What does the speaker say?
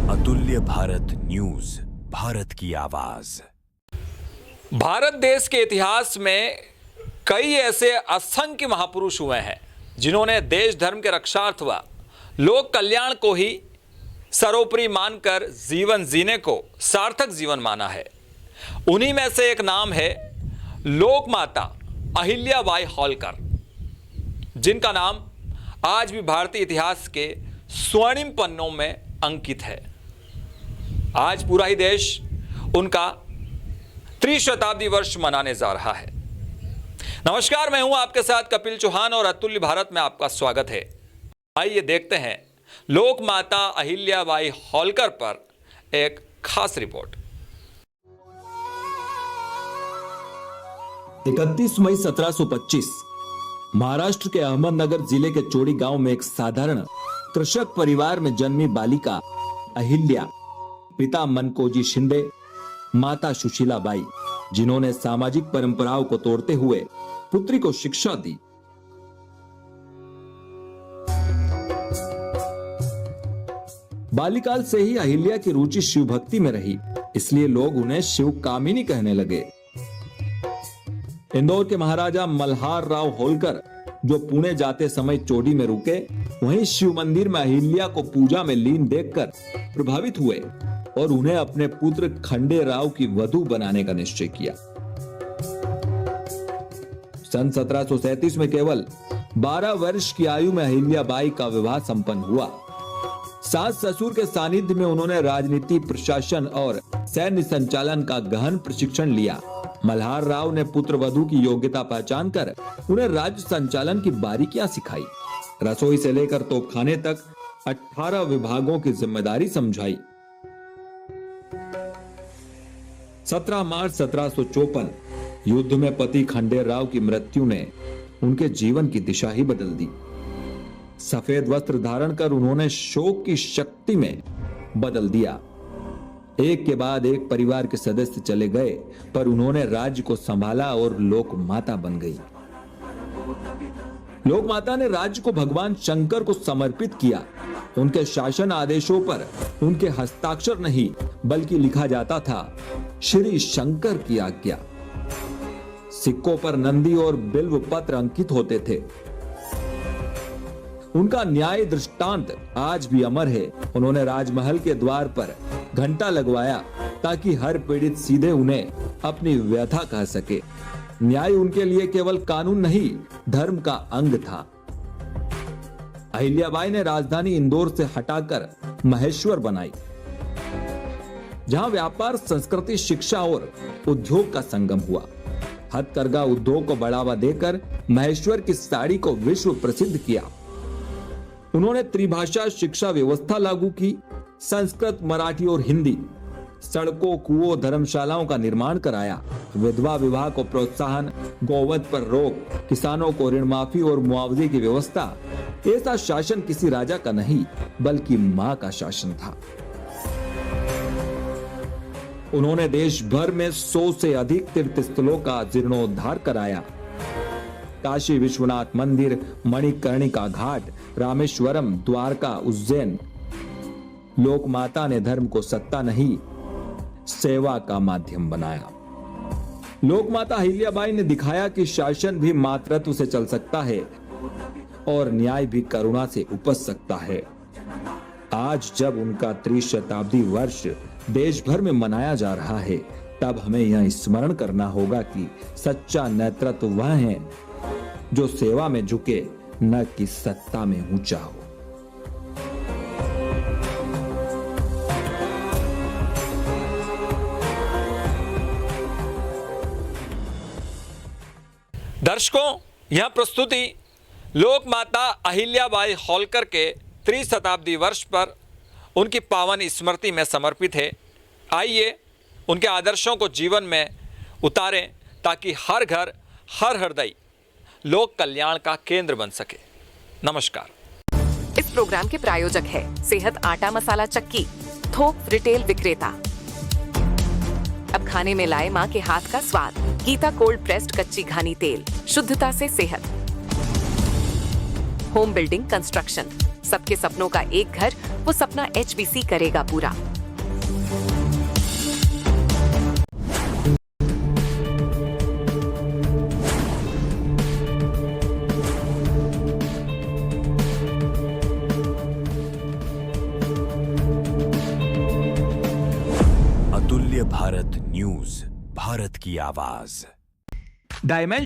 अतुल्य भारत न्यूज, भारत की आवाज। भारत देश के इतिहास में कई ऐसे असंख्य महापुरुष हुए हैं जिन्होंने देश धर्म के रक्षार्थ व लोक कल्याण को ही सर्वोपरि मानकर जीवन जीने को सार्थक जीवन माना है। उन्हीं में से एक नाम है लोक माता अहिल्याबाई होलकर, जिनका नाम आज भी भारतीय इतिहास के स्वर्णिम पन्नों में अंकित है। आज पूरा ही देश उनका त्रिशताब्दी वर्ष मनाने जा रहा है। नमस्कार, मैं हूं आपके साथ कपिल चौहान और अतुल्य भारत में आपका स्वागत है। आइए देखते हैं लोक माता अहिल्याबाई होलकर पर एक खास रिपोर्ट। 31 मई 1725 महाराष्ट्र के अहमदनगर जिले के चोड़ी गांव में एक साधारण कृषक परिवार में जन्मी बालिका अहिल्या, पिता मनकोजी शिंदे, माता सुशीलाबाई, जिन्होंने सामाजिक परंपराओं को तोड़ते हुए पुत्री को शिक्षा दी। बालिकाल से ही अहिल्या की रुचि शिव भक्ति में रही, इसलिए लोग उन्हें शिव कामिनी कहने लगे। इंदौर के महाराजा मल्हार राव होलकर जो पुणे जाते समय चोडी में रुके, वहीं शिव मंदिर में अहिल्या को पूजा में लीन देखकर प्रभावित हुए और उन्हें अपने पुत्र खंडे राव की वधू बनाने का निश्चय किया। सन 1737 में केवल 12 वर्ष की आयु में अहिल्याबाई का विवाह संपन्न हुआ। सास ससुर के सानिध्य में उन्होंने राजनीति, प्रशासन और सैन्य संचालन का गहन प्रशिक्षण लिया। मल्हार राव ने पुत्र वधू की योग्यता पहचान कर उन्हें राज्य संचालन की बारीकियां सिखाई। रसोई से लेकर तोपखाने तक 18 विभागों की जिम्मेदारी समझाई। 17 मार्च 1754 युद्ध में पति खंडे राव की मृत्यु ने उनके जीवन की दिशा ही बदल दी। सफेद वस्त्र धारण कर उन्होंने शोक की शक्ति में बदल दिया। एक के बाद एक परिवार के सदस्य चले गए, पर उन्होंने राज्य को संभाला और लोक माता बन गई। लोक माता ने राज्य को भगवान शंकर को समर्पित किया। उनके शासन आदेशों पर उनके हस्ताक्षर नहीं बल्कि लिखा जाता था श्री शंकर की आज्ञा। सिक्कों पर नंदी और बिल्व पत्र अंकित होते थे। उनका न्याय दृष्टांत आज भी अमर है। उन्होंने राजमहल के द्वार पर घंटा लगवाया ताकि हर पीड़ित सीधे उन्हें अपनी व्यथा कह सके। न्याय उनके लिए केवल कानून नहीं, धर्म का अंग था। अहिल्याबाई ने राजधानी इंदौर से हटाकर महेश्वर बनाई, जहां व्यापार, संस्कृति, शिक्षा और उद्योग का संगम हुआ। हथकरघा उद्योग को बढ़ावा देकर महेश्वर की साड़ी को विश्व प्रसिद्ध किया। उन्होंने त्रिभाषा शिक्षा व्यवस्था लागू की। संस्कृत, मराठी और हिंदी, सड़कों, कुओं, धर्मशालाओं का निर्माण कराया। विधवा विवाह को प्रोत्साहन, गौवध पर रोक, किसानों को ऋण माफी और मुआवजे की व्यवस्था। ऐसा शासन किसी राजा का नहीं बल्कि मां का शासन था। उन्होंने देश भर में 100 से अधिक तीर्थ स्थलों का जीर्णोद्धार कराया। काशी विश्वनाथ मंदिर, मणिकर्णिका घाट, रामेश्वरम, द्वारका, उज्जैन। लोक माता ने धर्म को सत्ता नहीं, सेवा का माध्यम बनाया। लोक माता अहिल्याबाई ने दिखाया कि शासन भी मातृत्व से चल सकता है और न्याय भी करुणा से उपज सकता है। आज जब उनका त्रिशताब्दी वर्ष देश भर में मनाया जा रहा है, तब हमें यह स्मरण करना होगा कि सच्चा नेतृत्व वह है जो सेवा में झुके, न कि सत्ता में ऊंचा हो। दर्शकों, यह प्रस्तुति लोक माता अहिल्याबाई होलकर के त्रिशताब्दी वर्ष पर उनकी पावन स्मृति में समर्पित है। आइए उनके आदर्शों को जीवन में उतारें ताकि हर घर, हर हृदय लोक कल्याण का केंद्र बन सके। नमस्कार। इस प्रोग्राम के प्रायोजक है सेहत आटा मसाला चक्की, थोक रिटेल विक्रेता। अब खाने में लाए माँ के हाथ का स्वाद। गीता कोल्ड प्रेस्ड कच्ची घानी तेल, शुद्धता से सेहत। होम बिल्डिंग कंस्ट्रक्शन, सबके सपनों का एक घर, वो सपना HBC करेगा पूरा। अतुल्य भारत न्यूज, भारत की आवाज। डायमेंशन